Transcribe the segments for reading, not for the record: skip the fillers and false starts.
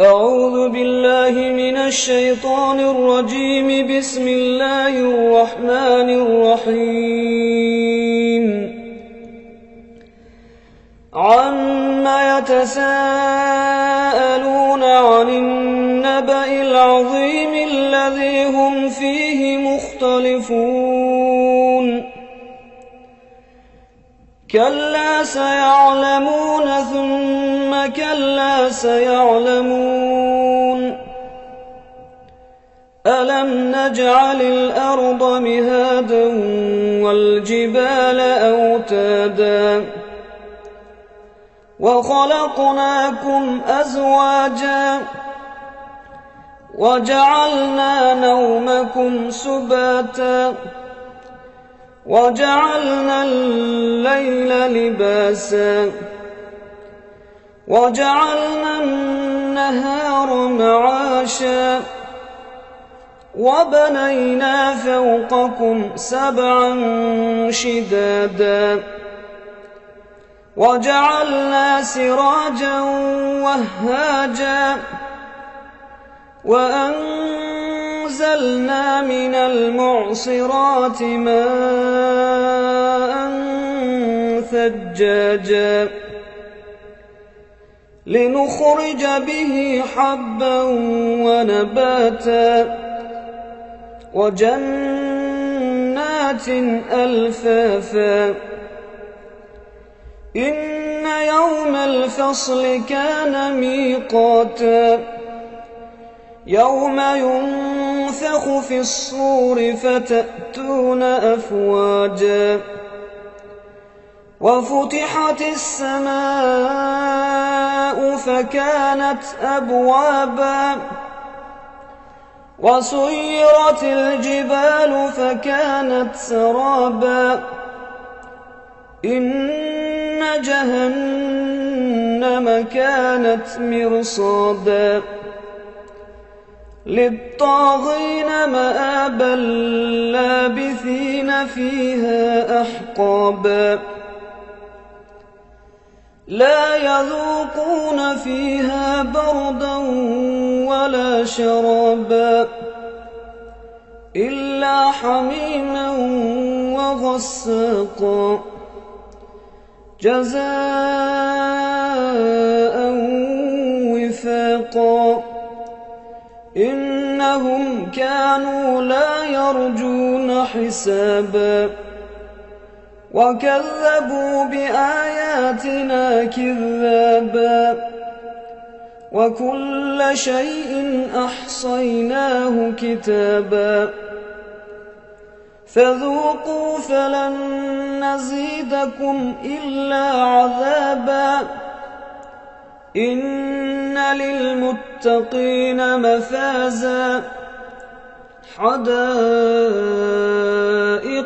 أعوذ بالله من الشيطان الرجيم. بسم الله الرحمن الرحيم. عما يتساءلون عن النبأ العظيم الذي هم فيه مختلفون. كلا سيعلمون ثم كلا سيعلمون. ألم نجعل الأرض مهادا والجبال أوتادا وخلقناكم أزواجا وجعلنا نومكم سباتا وجعلنا الليل لباسا وجعلنا النهار معاشا وبنينا فوقكم سبعا شدادا وجعلنا سراجا وهاجا وأنزلنا من المعصرات ماء ثجاجا لنخرج به حبا ونباتا وجنات ألفافا. إن يوم الفصل كان ميقاتا يوم ينفخ في الصور فتأتون أفواجا وفتحت السماء فكانت أبوابا وسيرت الجبال فكانت سرابا. إن جهنم كانت مرصادا للطاغين مآبا لابثين فيها أحقابا لا يذوقون فيها بردا ولا شرابا إلا حميما وغساقا جزاء وفاقا. إنهم كانوا لا يرجون حسابا وكذبوا بآياتنا كذابا وكل شيء أحصيناه كتابا فذوقوا فلن نزيدكم إلا عذابا. إن للمتقين مفازا حدائق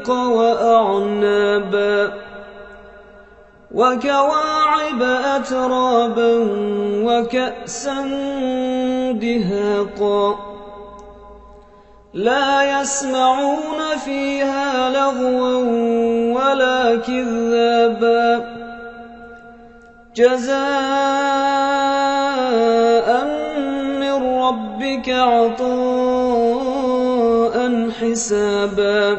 وأعنابا وكواعب أترابا وكأسا دهاقا لا يسمعون فيها لغوا ولا كذابا جزاء من ربك عطاء حسابا.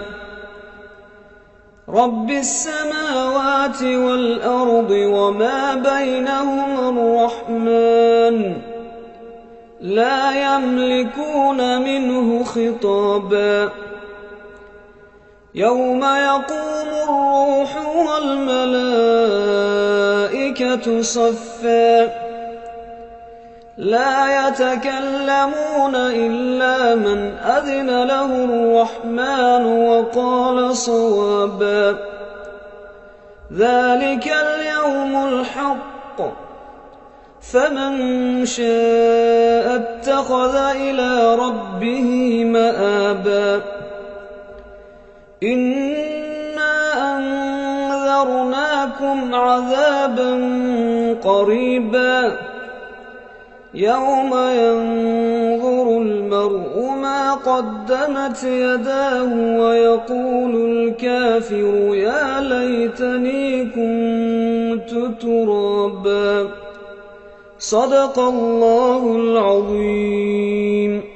رب السماوات والأرض وما بينهما الرحمن لا يملكون منه خطابا. يوم يقوم الروح والملائكة صفا لا يتكلمون إلا من أذن له الرحمن وقال صوابا. ذلك اليوم الحق فمن شاء اتخذ إلى ربه مآبا. إنا أنذرناكم عذابا قريبا يوم ينظر المرء ما قدمت يداه ويقول الكافر يا ليتني كنت ترابا. صدق الله العظيم.